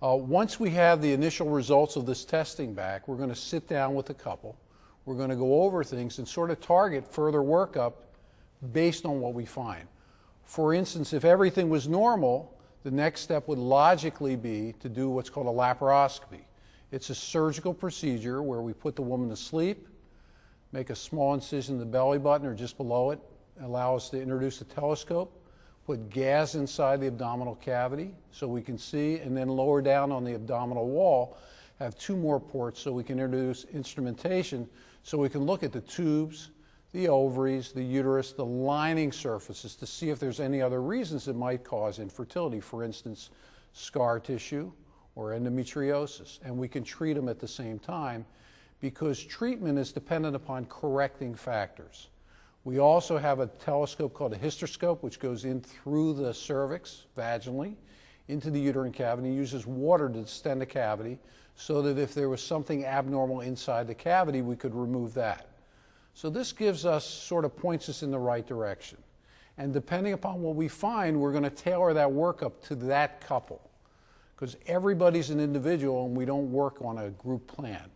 Once we have the initial results of this testing back, we're going to sit down with the couple. We're going to go over things and sort of target further workup based on what we find. For instance, if everything was normal, the next step would logically be to do what's called a laparoscopy. It's a surgical procedure where we put the woman to sleep, make a small incision in the belly button or just below it, allow us to introduce a telescope, put gas inside the abdominal cavity so we can see, and then lower down on the abdominal wall, have 2 more ports so we can introduce instrumentation so we can look at the tubes, the ovaries, the uterus, the lining surfaces to see if there's any other reasons that might cause infertility, for instance, scar tissue or endometriosis. And we can treat them at the same time because treatment is dependent upon correcting factors. We also have a telescope called a hysteroscope, which goes in through the cervix vaginally into the uterine cavity and uses water to distend the cavity so that if there was something abnormal inside the cavity, we could remove that. So this gives us, sort of points us in the right direction. And depending upon what we find, we're going to tailor that workup to that couple because everybody's an individual and we don't work on a group plan.